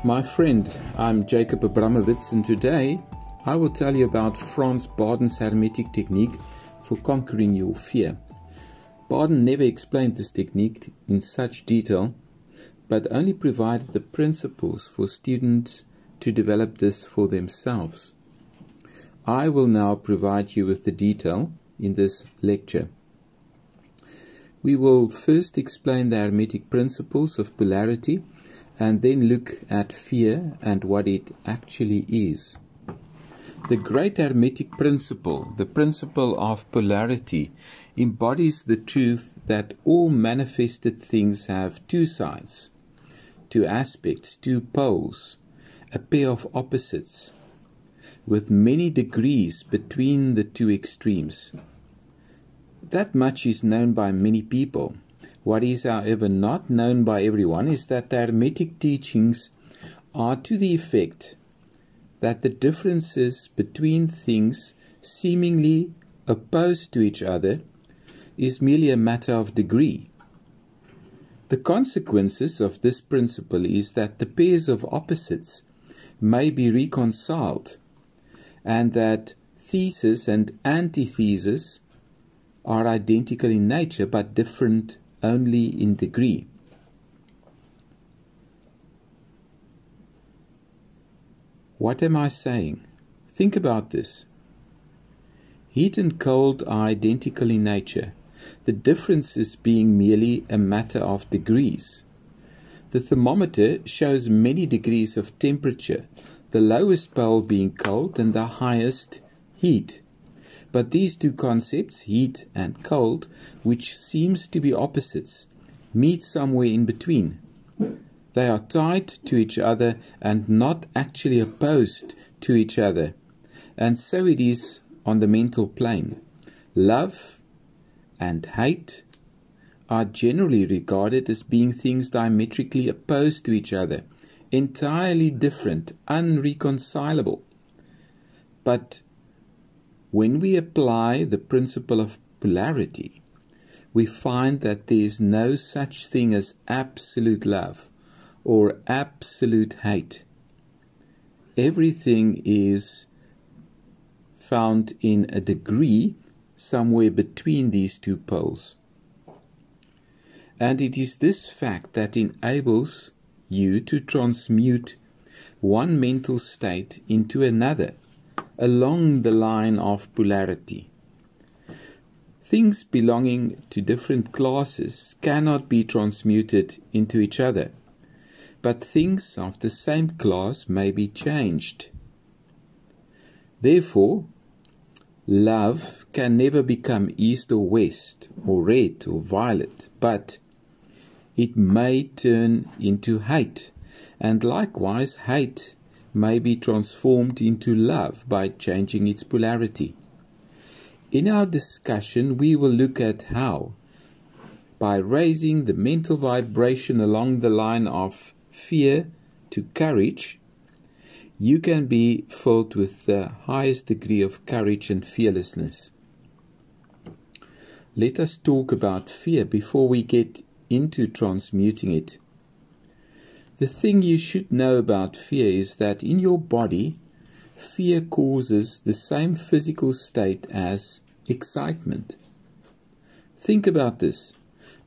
My friend, I'm Jacob Abramovitz, and today I will tell you about Franz Bardon's hermetic technique for conquering your fear. Bardon never explained this technique in such detail, but only provided the principles for students to develop this for themselves. I will now provide you with the detail in this lecture. We will first explain the hermetic principles of polarity and then look at fear and what it actually is. The great hermetic principle, the principle of polarity, embodies the truth that all manifested things have two sides, two aspects, two poles, a pair of opposites, with many degrees between the two extremes. That much is known by many people. What is, however, not known by everyone is that the hermetic teachings are to the effect that the differences between things seemingly opposed to each other is merely a matter of degree. The consequences of this principle is that the pairs of opposites may be reconciled, and that thesis and antithesis are identical in nature but different only in degree. What am I saying? Think about this. Heat and cold are identical in nature, the differences being merely a matter of degrees. The thermometer shows many degrees of temperature, the lowest pole being cold and the highest heat. But these two concepts, heat and cold, which seems to be opposites, meet somewhere in between. They are tied to each other and not actually opposed to each other. And so it is on the mental plane. Love and hate are generally regarded as being things diametrically opposed to each other, entirely different, unreconcilable. But when we apply the principle of polarity, we find that there is no such thing as absolute love or absolute hate. Everything is found in a degree somewhere between these two poles. And it is this fact that enables you to transmute one mental state into another along the line of polarity. Things belonging to different classes cannot be transmuted into each other, but things of the same class may be changed. Therefore, love can never become east or west, or red or violet, but it may turn into hate, and likewise hate may be transformed into love by changing its polarity. In our discussion, we will look at how, by raising the mental vibration along the line of fear to courage, you can be filled with the highest degree of courage and fearlessness. Let us talk about fear before we get into transmuting it. The thing you should know about fear is that in your body, fear causes the same physical state as excitement. Think about this.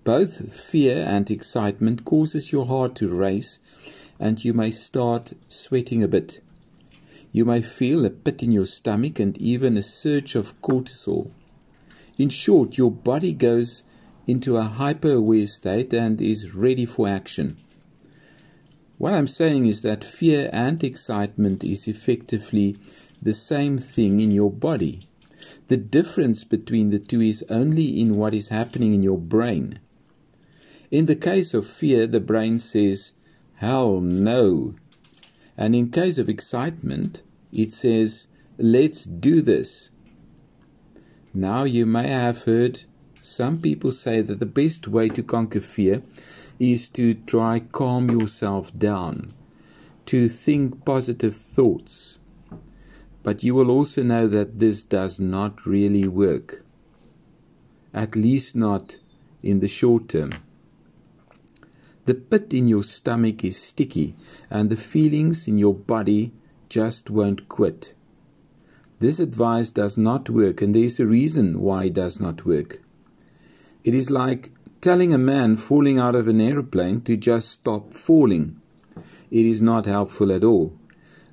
Both fear and excitement causes your heart to race, and you may start sweating a bit. You may feel a pit in your stomach and even a surge of cortisol. In short, your body goes into a hyper-aware state and is ready for action. What I'm saying is that fear and excitement is effectively the same thing in your body. The difference between the two is only in what is happening in your brain. In the case of fear, the brain says, "Hell no." And in case of excitement, it says, "Let's do this." Now you may have heard some people say that the best way to conquer fear is to try calm yourself down, to think positive thoughts. But you will also know that this does not really work, at least not in the short term. The pit in your stomach is sticky, and the feelings in your body just won't quit. This advice does not work, and there is a reason why it does not work. It is like telling a man falling out of an aeroplane to just stop falling. It is not helpful at all.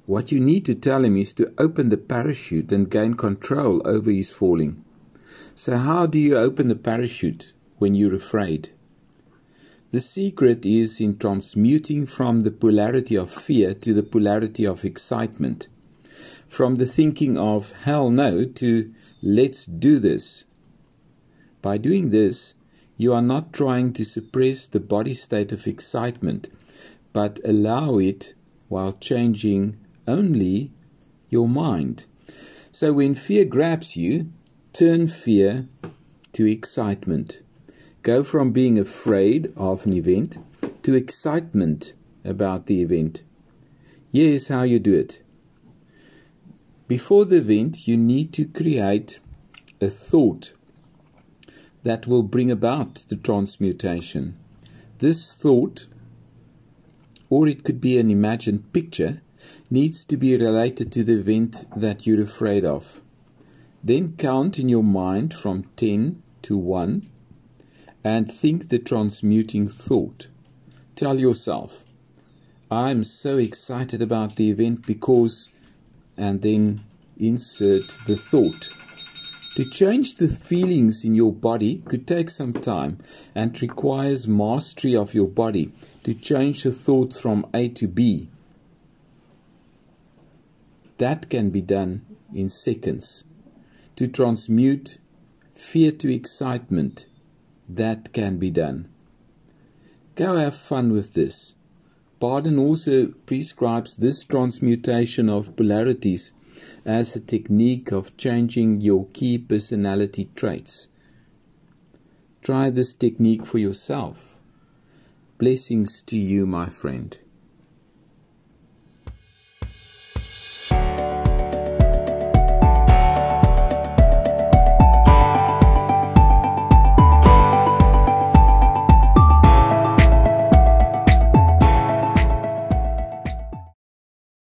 What you need to tell him is to open the parachute and gain control over his falling. So how do you open the parachute when you're afraid? The secret is in transmuting from the polarity of fear to the polarity of excitement. From the thinking of hell no to let's do this. By doing this, you are not trying to suppress the body state of excitement, but allow it while changing only your mind. So when fear grabs you, turn fear to excitement. Go from being afraid of an event to excitement about the event. Here's how you do it. Before the event, you need to create a thought that will bring about the transmutation. This thought, or it could be an imagined picture, needs to be related to the event that you're afraid of. Then count in your mind from 10 to 1 and think the transmuting thought. Tell yourself, I'm so excited about the event because, and then insert the thought. To change the feelings in your body could take some time and requires mastery of your body to change the thoughts from A to B. That can be done in seconds. To transmute fear to excitement, that can be done. Go have fun with this. Bardon also prescribes this transmutation of polarities as a technique of changing your key personality traits. Try this technique for yourself. Blessings to you, my friend.